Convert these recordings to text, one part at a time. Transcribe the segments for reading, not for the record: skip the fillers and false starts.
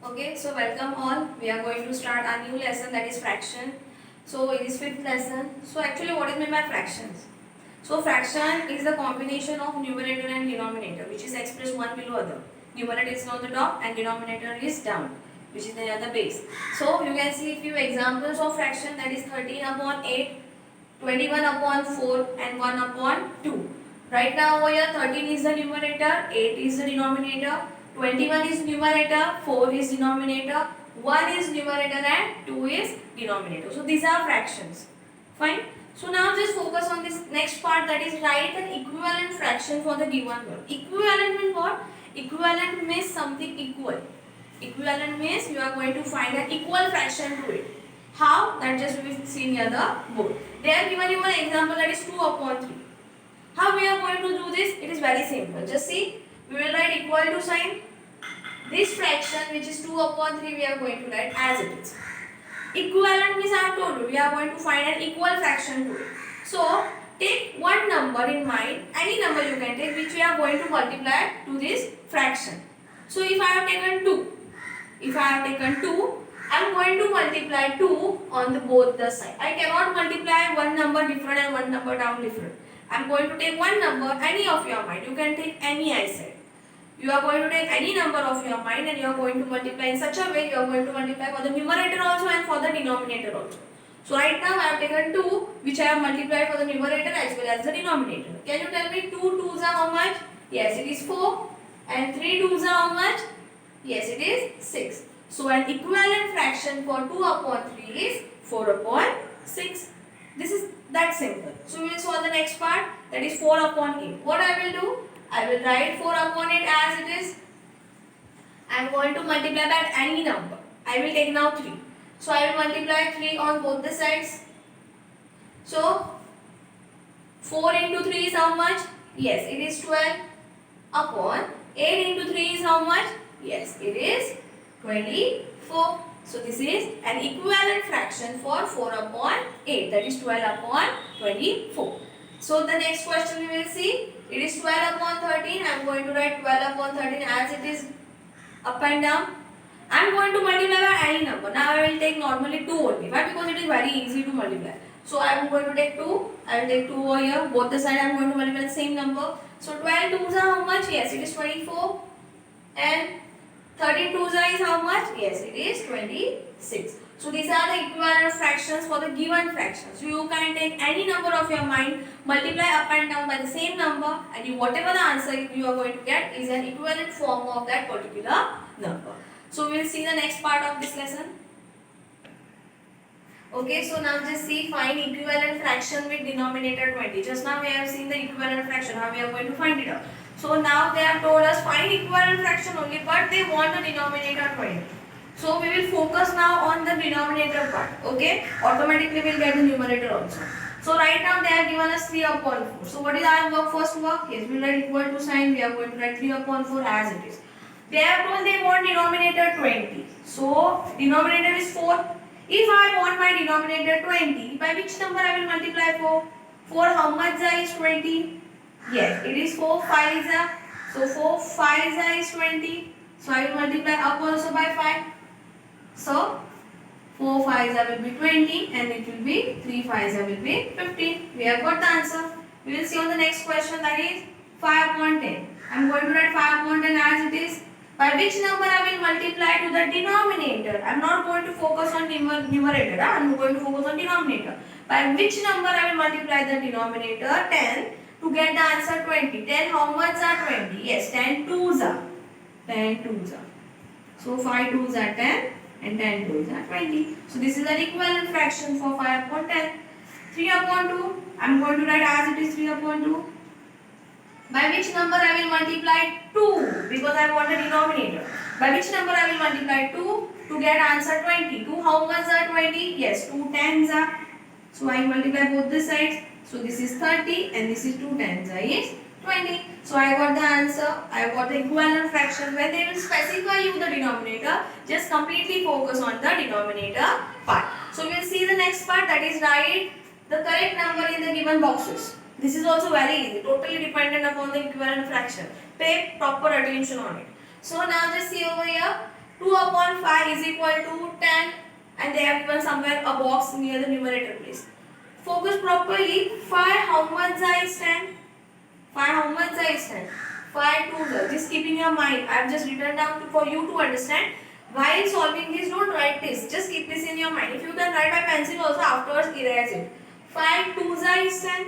Okay, so welcome all. We are going to start our new lesson, that is fraction. So it is fifth lesson. So actually what is meant by fractions? So fraction is the combination of numerator and denominator which is expressed one below other. Numerator is on the top and denominator is down, which is near the base. So you can see few examples of fraction, that is 13 upon 8, 21 upon 4 and 1 upon 2. Right now over here 13 is the numerator, 8 is the denominator, 21 is numerator, 4 is denominator, 1 is numerator and 2 is denominator. So these are fractions. Fine. So now just focus on this next part, that is write an equivalent fraction for the given one. Equivalent means what? Equivalent means something equal. Equivalent means you are going to find an equal fraction to it. How? That just we will see near the board. They have given you an example, that is 2 upon 3. How we are going to do this? It is very simple. Just see, we will write equal to sign. This fraction which is 2 upon 3 we are going to write as it is. Equivalent means I have told you, we are going to find an equal fraction to it. So, take one number in mind, any number you can take which we are going to multiply to this fraction. So, if I have taken 2, I am going to multiply 2 on the both the side. I cannot multiply one number different and one number down different. I am going to take one number, any of your mind. You can take any, I said. You are going to take any number of your mind and you are going to multiply in such a way you are going to multiply for the numerator also and for the denominator also. So right now I have taken 2 which I have multiplied for the numerator as well as the denominator. Can you tell me 2 2s are how much? Yes, it is 4. And 3 2s are how much? Yes, it is 6. So an equivalent fraction for 2 upon 3 is 4 upon 6. This is that simple. So we will solve the next part, that is 4 upon 8. What I will do? I will write 4 upon 8 as it is. I am going to multiply by any number. I will take now 3. So I will multiply 3 on both the sides. So 4 into 3 is how much? Yes, it is 12 upon 8 into 3 is how much? Yes, it is 24. So this is an equivalent fraction for 4 upon 8, that is 12 upon 24. So the next question we will see, it is 12 upon 13. I am going to write 12 upon 13 as it is up and down. I am going to multiply by any number. Now I will take normally 2 only. Why? Because it is very easy to multiply. So I am going to take 2. I will take 2 over here. Both the side I am going to multiply the same number. So 12 2s are how much? Yes, it is 24. And 13 2s is how much? Yes, it is 26. So these are the equivalent fractions for the given fraction. So you can take any number of your mind, multiply up and down by the same number, and whatever the answer you are going to get is an equivalent form of that particular number. So we will see the next part of this lesson. Okay, so now just see, find equivalent fraction with denominator 20. Just now we have seen the equivalent fraction, how we are going to find it out. So now they have told us find equivalent fraction only, but they want the denominator 20. So we will focus now on the denominator part. Okay, automatically we will get the numerator also. So right now they have given us 3 upon 4. So what is our work? First work? Yes, we will write equal to sign. We are going to write 3 upon 4 as it is. They have told they want denominator 20. So denominator is 4. If I want my denominator 20, by which number I will multiply 4? 4 how much is 20? Yes, it is 4 5 is. So 4 5 is 20. So I will multiply up also by 5. So 4 5s will be 20 and it will be 3 5s will be 15. We have got the answer. We will see on the next question, that is 5 upon 10. I am going to write 5 upon 10 as it is. By which number I will multiply to the denominator? I am not going to focus on numerator. I am going to focus on denominator. By which number I will multiply the denominator? 10 to get the answer 20. 10 how much are 20? Yes, 10 2s are. 10 2s are. So 5 2s are 10. And 10 2s are 20. So this is an equivalent fraction for 5 upon 10. 3 upon 2. I am going to write as it is 3 upon 2. By which number I will multiply 2? Because I want the denominator. By which number I will multiply 2 to get answer 20? 2 how much are 20? Yes, 2 10s are. So I multiply both the sides. So this is 30 and this is 2 10s is 20. So I got the answer. I got the equivalent fraction. When they will specify you the denominator, just completely focus on the denominator part. So we will see the next part, that is write the correct number in the given boxes. This is also very easy, totally dependent upon the equivalent fraction. Pay proper attention on it. So now just see over here, 2 upon 5 is equal to 10, and they have given somewhere a box near the numerator place. Focus properly. 5 how much is 10? 5 how much is 10? 5 2 just keep in your mind. I have just written down for you to understand. While solving this, don't write this. Just keep this in your mind. If you can write by pencil also, afterwards erase it. 5 2 is 10.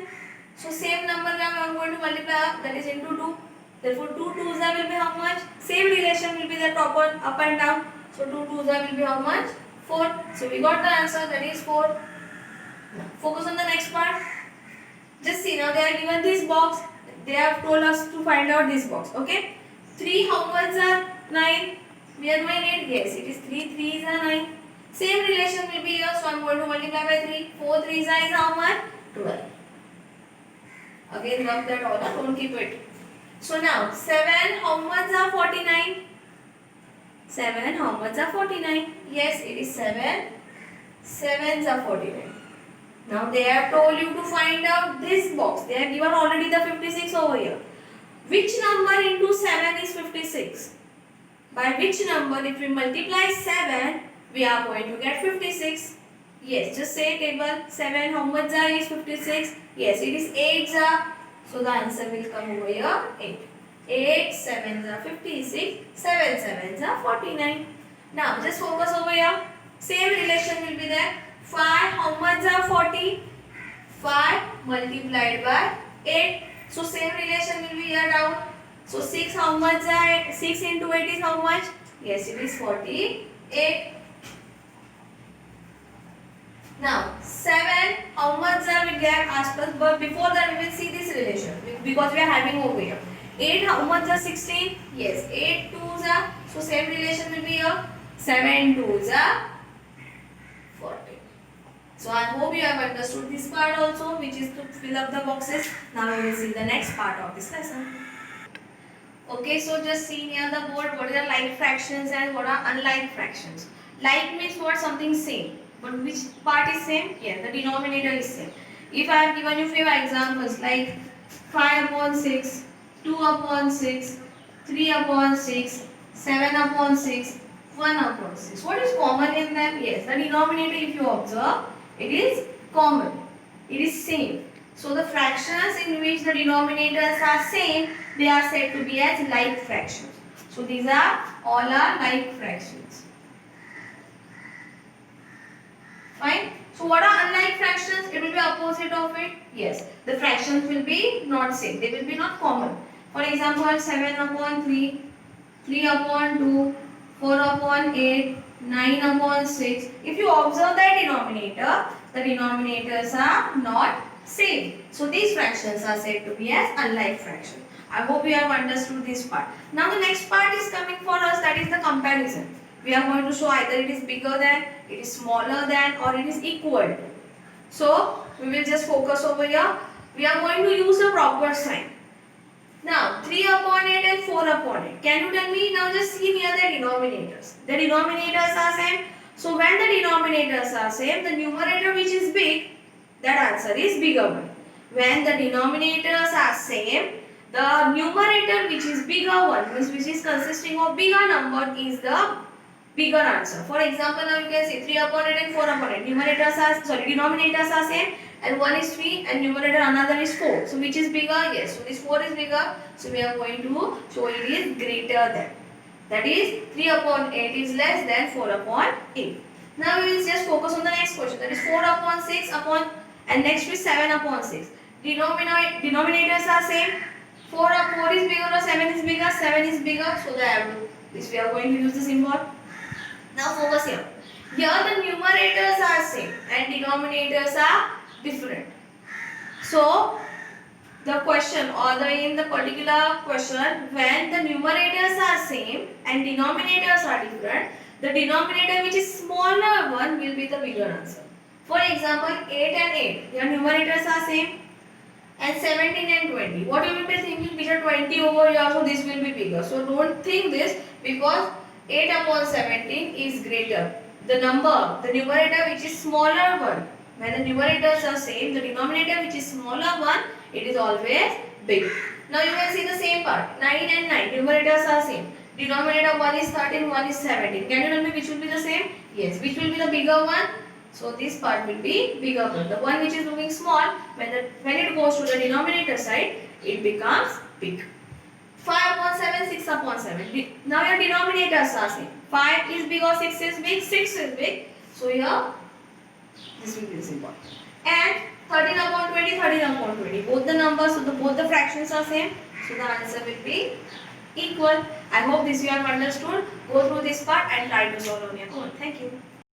So same number I am going to multiply up, that is into 2. Therefore 2 2s will be how much? Same relation will be the top one, up and down. So 2 2s will be how much? 4. So we got the answer, that is 4. Focus on the next part. Just see, now they are given this box. They have told us to find out this box. Okay. 3 how much are 9? We are doing it. Yes, it is 3 3s are 9. Same relation will be here. So I am going to multiply by 3. 4 3s is how much? 12. Again rub that all. Don't keep it. So now 7 how much are 49? 7 how much are 49? Yes, it is 7. 7s are 49. Now they have told you to find out this box. They have given already the 56 over here. Which number into 7 is 56? By which number, if we multiply 7, we are going to get 56. Yes, just say table. 7 how much is 56? Yes, it is 8. So the answer will come over here 8. 8 7s are 56. 7 7s are 49. Now just focus over here. Same relation will be there. 5 how much are 40? 5 multiplied by 8. So same relation will be here down. So 6 how much are 6 into 8 is how much? Yes, it is 48. Now 7 how much are we get asked us, but before that we will see this relation because we are having over here. 8 how much are 16? Yes, 8 2s are, so same relation will be here. 7 2s are 40. So I hope you have understood this part also, which is to fill up the boxes. Now we will see the next part of this lesson. Okay, so just see near the board what are like fractions and what are unlike fractions. Like means what? Something same. But which part is same? Yeah, the denominator is same. If I have given you few examples like 5 upon 6, 2 upon 6, 3 upon 6, 7 upon 6, 1 upon 6. What is common in them? Yes, the denominator, if you observe, it is common. It is same. So the fractions in which the denominators are same, they are said to be as like fractions. So these are all are like fractions. Fine. So what are unlike fractions? It will be opposite of it. Yes. The fractions will be not same. They will be not common. For example, 7 upon 3, 3 upon 2, 4 upon 8, 9 upon 6. If you observe that denominator, the denominators are not same. So these fractions are said to be as unlike fractions. I hope you have understood this part. Now the next part is coming for us, that is the comparison. We are going to show either it is bigger than, it is smaller than, or it is equal to. So we will just focus over here. We are going to use a proper sign. Now 3 upon 8 and 4 upon 8. Can you tell me? Now just see near the denominators. The denominators are same. So when the denominators are same, the numerator which is big, that answer is bigger one. When the denominators are same, the numerator which is bigger one, means which is consisting of bigger number, is the bigger answer. For example, now you can see 3 upon 8 and 4 upon 8. Denominators are same, and one is 3 and numerator another is 4. So which is bigger? Yes. So this 4 is bigger. So we are going to show it is greater than. That is 3 upon 8 is less than 4 upon 8. Now we will just focus on the next question. That is 4 upon 6 upon, and next is 7 upon 6. Denominators are same. 4 is bigger or 7 is bigger? 7 is bigger. So this we are going to use the symbol. Now focus here. Here the numerators are same and denominators are different. So the question, or in the particular question, when the numerators are same and denominators are different, the denominator which is smaller one will be the bigger answer. For example, 8 and 8, their numerators are same, and 17 and 20. What you will be thinking, bigger 20 over here, so this will be bigger. So don't think this, because 8 upon 17 is greater. The numerator which is smaller one, when the numerators are same, the denominator which is smaller one, it is always big. Now you can see the same part. 9 and 9, numerators are same. Denominator 1 is 13, 1 is 17. Can you tell me which will be the same? Yes. Which will be the bigger one? So this part will be bigger one. The one which is moving small, when it goes to the denominator side, it becomes big. 5 upon 7, 6 upon 7. Now your denominators are same. 5 is big or 6 is big? 6 is big. So here, this will be the symbol. And 13 upon 20, 13 upon 20. Both the numbers, so both the fractions are same. So the answer will be equal. I hope this you have understood. Go through this part and try to solve on your own. Thank you.